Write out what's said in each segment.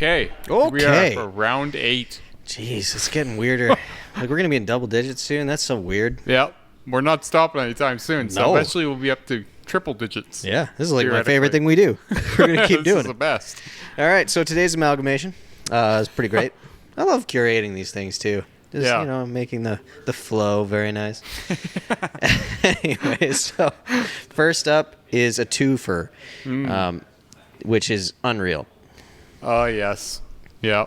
Okay. We are for round 8. Jeez, it's getting weirder. Like, we're going to be in double digits soon. That's so weird. Yep. We're not stopping anytime soon. So eventually we'll be up to triple digits. Yeah, this is like my favorite thing we do. We're going to keep doing it. This is the best. All right, so today's amalgamation is pretty great. I love curating these things too. Just, making the flow very nice. Anyway, so first up is a twofer, which is unreal. Oh, yes. Yeah.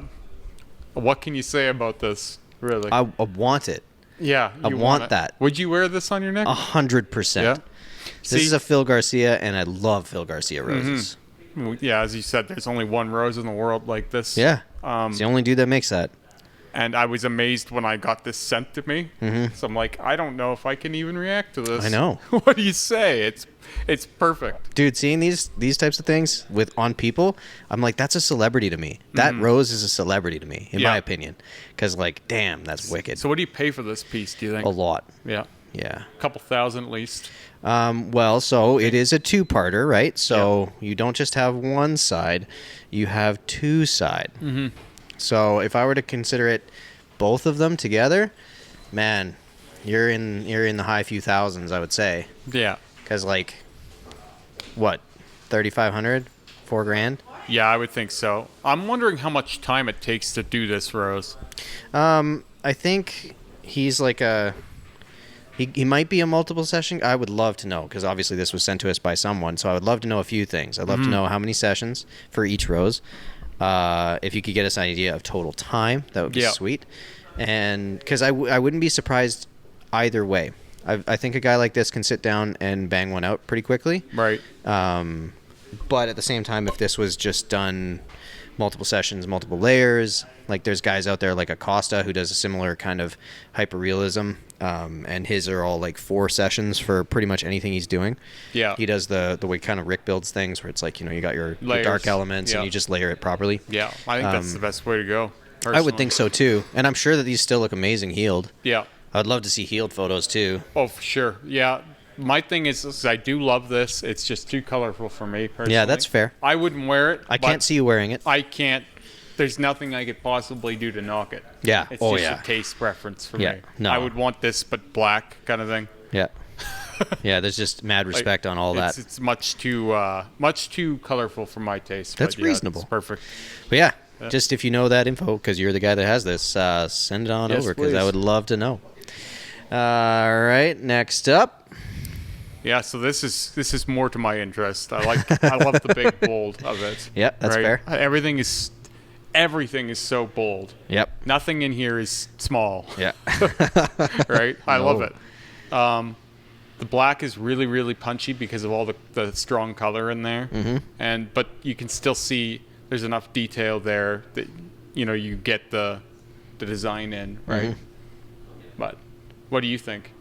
What can you say about this, really? I want it. Yeah, I want that. Would you wear this on your neck? 100%. Yeah. This is a Phil Garcia, and I love Phil Garcia roses. Mm-hmm. Yeah, as you said, there's only one rose in the world like this. Yeah. It's the only dude that makes that. And I was amazed when I got this sent to me. Mm-hmm. So I'm like, I don't know if I can even react to this. I know. What do you say? It's perfect. Dude, seeing these types of things on people, I'm like, that's a celebrity to me. That rose is a celebrity to me, in my opinion. Because, like, damn, that's wicked. So what do you pay for this piece, do you think? A lot. Yeah. Yeah. A couple thousand at least. Well, so it is a two-parter, right? So you don't just have one side, you have two sides. Mm-hmm. So if I were to consider it both of them together, man, you're in the high few thousands, I would say. Yeah. Because, like, what, 3,500, $4,000? Yeah, I would think so. I'm wondering how much time it takes to do this rose. I think he's like he might be a multiple session. I would love to know, because obviously this was sent to us by someone, so I would love to know a few things. I'd love to know how many sessions for each rose. If you could get us an idea of total time, that would be sweet. And because I wouldn't be surprised either way. I think a guy like this can sit down and bang one out pretty quickly. Right. But at the same time, if this was just done multiple sessions, multiple layers, like there's guys out there like Acosta who does a similar kind of hyperrealism, and his are all like 4 sessions for pretty much anything he's doing. Yeah. He does the way kind of Rick builds things where it's like, you got your dark elements and you just layer it properly. Yeah, I think that's the best way to go, personally. I would think so too. And I'm sure that these still look amazing healed. Yeah. I'd love to see healed photos too. Oh, for sure. Yeah. My thing is I do love this. It's just too colorful for me, personally. Yeah, that's fair. I wouldn't wear it. I can't see you wearing it. I can't. There's nothing I could possibly do to knock it. Yeah. It's just a taste preference for me. No. I would want this, but black kind of thing. Yeah. Yeah, there's just mad respect on all that. It's much too colorful for my taste. That's reasonable. It's perfect. But yeah, just if you know that info, because you're the guy that has this, send it on over, because I would love to know. All right, next up. Yeah, so this is more to my interest. I love the big bold of it. Yep, that's fair. Everything is so bold. Yep. Nothing in here is small. Yeah. Right? I love it. The black is really, really punchy because of all the strong color in there. Mm-hmm. But you can still see there's enough detail there that you get the design in, right? Mm-hmm. But what do you think?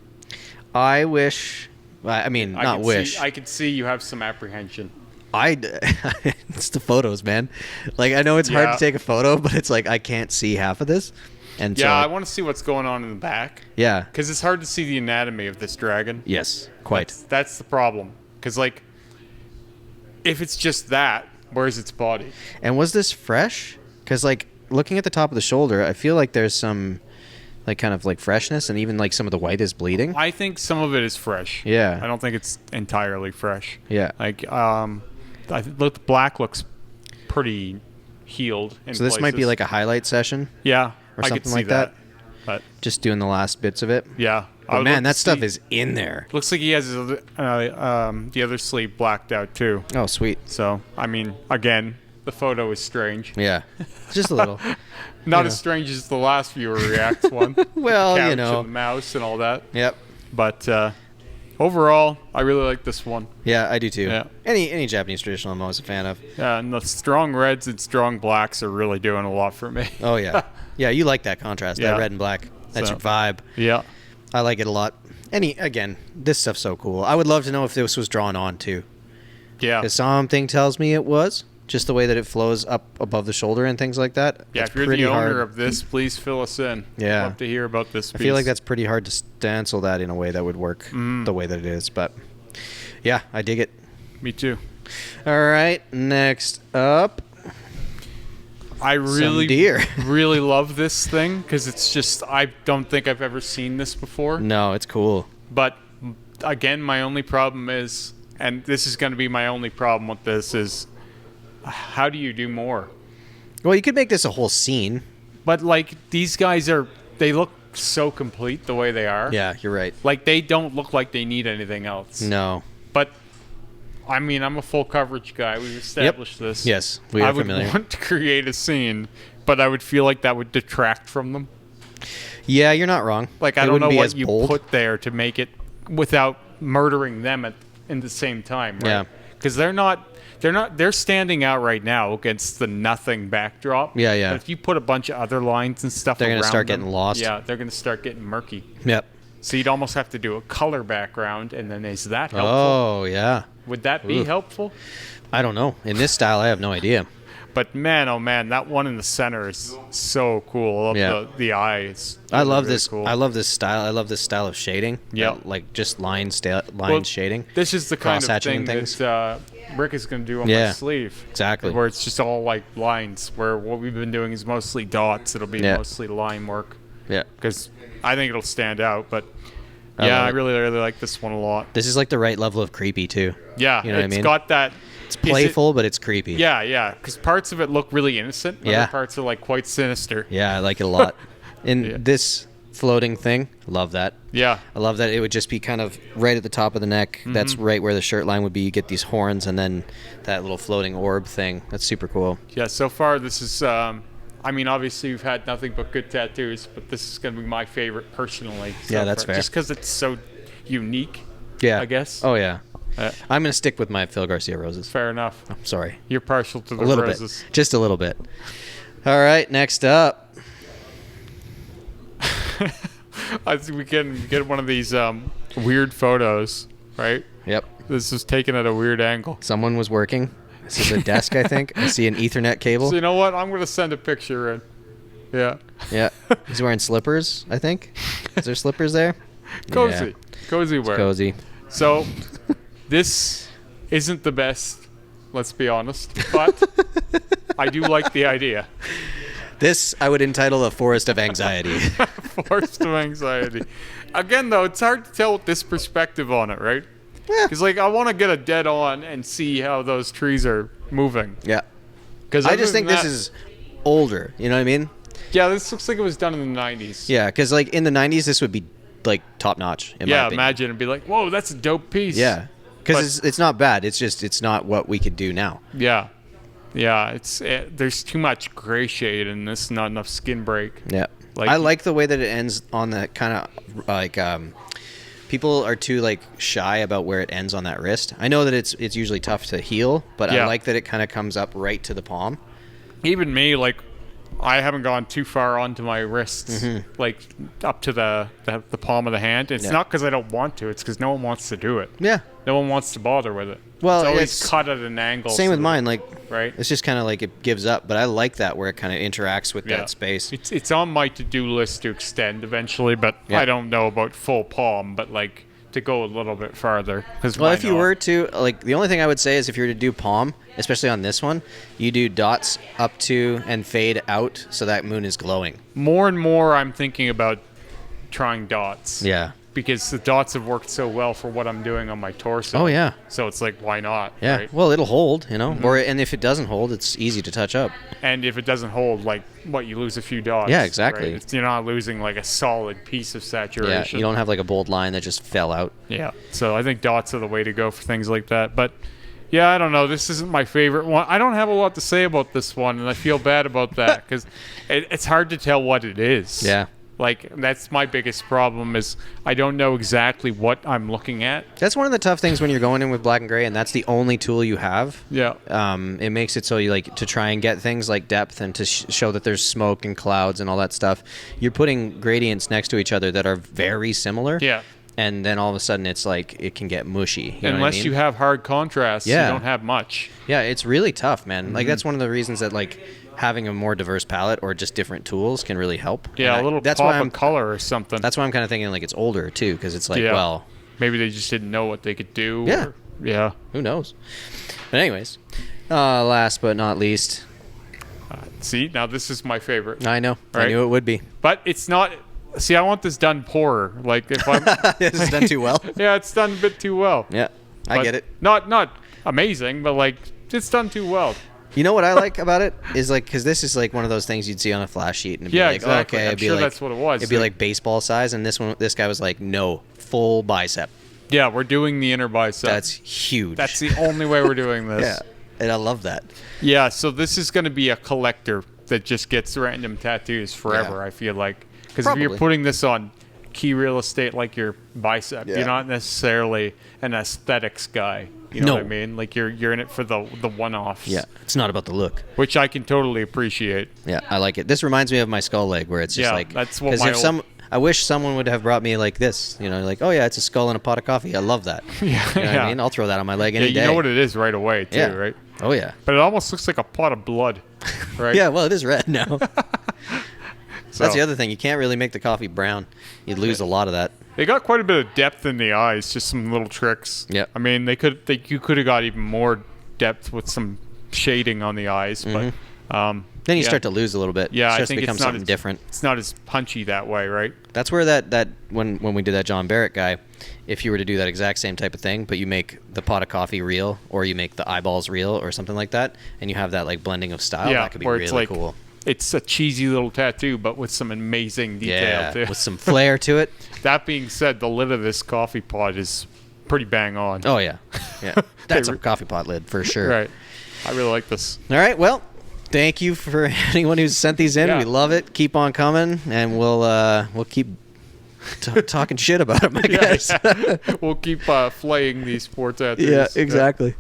I wish. I mean, not wish. I could see you have some apprehension. It's the photos, man. Like, I know it's hard to take a photo, but it's like I can't see half of this. And yeah, I want to see what's going on in the back. Yeah. Because it's hard to see the anatomy of this dragon. Yes, quite. That's the problem. Because, like, if it's just that, where's its body? And was this fresh? Because, like, looking at the top of the shoulder, I feel like there's some, like, kind of, like, freshness, and even, like, some of the white is bleeding. I think some of it is fresh. Yeah. I don't think it's entirely fresh. Yeah. Like, the black looks pretty healed in So this places. might be, like, a highlight session? Yeah. Or something I could see like that. But just doing the last bits of it? Yeah. But man, that stuff is in there. Looks like he has the other sleeve blacked out too. Oh, sweet. So, I mean, again, the photo is strange. Yeah. Just a little. Not as strange as the last viewer reacts one. Well, the couch and the mouse and all that. Yep. But overall, I really like this one. Yeah, I do too. Yeah. Any Japanese traditional I'm always a fan of. Yeah, and the strong reds and strong blacks are really doing a lot for me. Oh, yeah. Yeah, you like that contrast, that red and black. That's your vibe. Yeah. I like it a lot. Again, this stuff's so cool. I would love to know if this was drawn on too. Yeah. Because something tells me it was. Just the way that it flows up above the shoulder and things like that. Yeah, if you're the owner of this, please fill us in. Yeah. I'd love to hear about this piece. I feel like that's pretty hard to stencil that in a way that would work the way that it is. But yeah, I dig it. Me too. All right, next up. I really, deer. really love this thing because it's just, I don't think I've ever seen this before. No, it's cool. But again, my only problem is, and this is going to be my only problem with this, is how do you do more? Well, you could make this a whole scene. But like these guys they look so complete the way they are. Yeah, you're right. Like they don't look like they need anything else. No. But I mean, I'm a full coverage guy. We've established this. Yes, we are familiar. I would want to create a scene, but I would feel like that would detract from them. Yeah, you're not wrong. Like I don't know what you put there to make it without murdering them in the same time, right? Yeah. Because they're standing out right now against the nothing backdrop. Yeah, yeah. But if you put a bunch of other lines and stuff They're around going to start them, getting lost. Yeah, they're going to start getting murky. Yep. So you'd almost have to do a color background, and then is that helpful? Oh, yeah. Would that be helpful? I don't know. In this style, I have no idea. But man, oh man, that one in the center is so cool. I love the eyes. I love really this. Cool. I love this style. I love this style of shading. Yeah, like just line shading. This is the kind of thing things. that Rick is going to do on my sleeve. Exactly. Where it's just all like lines. Where what we've been doing is mostly dots. It'll be mostly line work. Yeah. Because I think it'll stand out. But yeah, I really, really like this one a lot. This is like the right level of creepy too. Yeah, you know what I mean? It's got that. It's playful, but it's creepy. Yeah, yeah. Because parts of it look really innocent. Other parts are like quite sinister. Yeah, I like it a lot. And this floating thing, love that. Yeah. I love that it would just be kind of right at the top of the neck. Mm-hmm. That's right where the shirt line would be. You get these horns and then that little floating orb thing. That's super cool. Yeah, so far this is, I mean, obviously you've had nothing but good tattoos, but this is going to be my favorite personally. Yeah, that's fair. Just because it's so unique, I guess. Oh, yeah. I'm going to stick with my Phil Garcia roses. Fair enough. I'm sorry. You're partial to the a little roses. Bit. Just a little bit. All right, next up. I think we can get one of these weird photos, right? Yep. This is taken at a weird angle. Someone was working. This is a desk, I think. I see an Ethernet cable. So you know what? I'm going to send a picture in. Yeah. Yeah. He's wearing slippers, I think. Is there slippers there? Cozy. Yeah. Cozy wear. It's cozy. So this isn't the best, let's be honest, but I do like the idea. This I would entitle a forest of anxiety. Forest of anxiety. Again, though, it's hard to tell with this perspective on it, right? Yeah. Because, like, I want to get a dead on and see how those trees are moving. Yeah. Because I just think this is older. You know what I mean? Yeah, this looks like it was done in the 90s. Yeah, because, like, in the 90s, this would be, like, top-notch, in my opinion. Imagine and be like, whoa, that's a dope piece. Yeah. Because it's not bad. It's just it's not what we could do now. Yeah. Yeah, there's too much gray shade in this, not enough skin break. Yeah. Like, I like the way that it ends on that kind of, like, people are too, like, shy about where it ends on that wrist. I know that it's usually tough to heal, but I like that it kind of comes up right to the palm. Even me, like, I haven't gone too far onto my wrists, like up to the palm of the hand. It's not because I don't want to. It's because no one wants to do it. Yeah. No one wants to bother with it. Well, it's always cut at an angle. Same with mine. Like, right? It's just kind of like it gives up. But I like that where it kind of interacts with that space. It's on my to-do list to extend eventually, but I don't know about full palm. But like to go a little bit farther. Well, if you were to, like, the only thing I would say is if you were to do palm, especially on this one, you do dots up to and fade out so that moon is glowing. More and more I'm thinking about trying dots. Yeah. Because the dots have worked so well for what I'm doing on my torso. Oh, yeah. So it's like, why not? Yeah. Right? Well, it'll hold, you know. And if it doesn't hold, it's easy to touch up. And if it doesn't hold, like, you lose a few dots. Yeah, exactly. Right? You're not losing, like, a solid piece of saturation. Yeah, you don't have, like, a bold line that just fell out. Yeah. So I think dots are the way to go for things like that. But, yeah, I don't know. This isn't my favorite one. I don't have a lot to say about this one, and I feel bad about that because it's hard to tell what it is. Yeah. Like, that's my biggest problem is I don't know exactly what I'm looking at. That's one of the tough things when you're going in with black and gray, and that's the only tool you have. Yeah. It makes it so you, like, to try and get things like depth and to show that there's smoke and clouds and all that stuff, you're putting gradients next to each other that are very similar. Yeah. And then all of a sudden it's like it can get mushy. You know Unless what I mean? you have hard contrast, you don't have much. Yeah, it's really tough, man. Like, that's one of the reasons that, like, having a more diverse palette or just different tools can really help. Yeah, a little pop of color or something. That's why I'm kind of thinking, like, it's older, too, because it's like, well... Maybe they just didn't know what they could do. Yeah. Who knows? But anyways, last but not least... See, now this is my favorite. I know. Right? I knew it would be. But it's not. See, I want this done poorer. Like if I'm. This is done too well. Yeah, it's done a bit too well. Yeah, I get it. Not amazing, but like it's done too well. You know what I like about it is like, because this is like one of those things you'd see on a flash sheet and it'd be like, exactly. okay, I'm sure that's what it was. It'd be like baseball size, and this guy was like, no, full bicep. Yeah, we're doing the inner bicep. That's huge. That's the only way we're doing this. Yeah, and I love that. Yeah, so this is going to be a collector that just gets random tattoos forever, Yeah. I feel like. Because if you're Probably. putting this on key real estate like your bicep, Yeah. you're not necessarily an aesthetics guy. You know No. what I mean? Like you're in it for the one-offs. Yeah, it's not about the look. Which I can totally appreciate. Yeah, I like it. This reminds me of my skull leg, where it's just Yeah, like, that's what because my if old- I wish someone would have brought me like this, you know, like, oh yeah, it's a skull and a pot of coffee. I love that. Yeah, You know what yeah. I mean? I'll throw that on my leg Yeah, any you day. know what it is right away too, Yeah. right? Oh yeah. But it almost looks like a pot of blood, right? Yeah, well, it is red now. So, That's the other thing. You can't really make the coffee brown. You'd lose a lot of that. They got quite a bit of depth in the eyes, just some little tricks. Yep. I mean, you could have got even more depth with some shading on the eyes, but Then you yeah. start to lose a little bit. Yeah, it I starts think to become it's not something as different. It's not as punchy that way, right? That's where that when we did that John Barrett guy, if you were to do that exact same type of thing, but you make the pot of coffee real, or you make the eyeballs real, or something like that, and you have that like blending of style, Yeah, that could be where really it's like cool. it's a cheesy little tattoo, but with some amazing detail Yeah, too. with some flair to it. That being said, the lid of this coffee pot is pretty bang on. Oh yeah, yeah. That's a coffee pot lid for sure. Right. I really like this. All right, well, thank you for anyone who's sent these in. Yeah. We love it. Keep on coming, and we'll keep talking shit about them, I guess. Yeah. We'll keep flaying these poor tattoos. Yeah, exactly.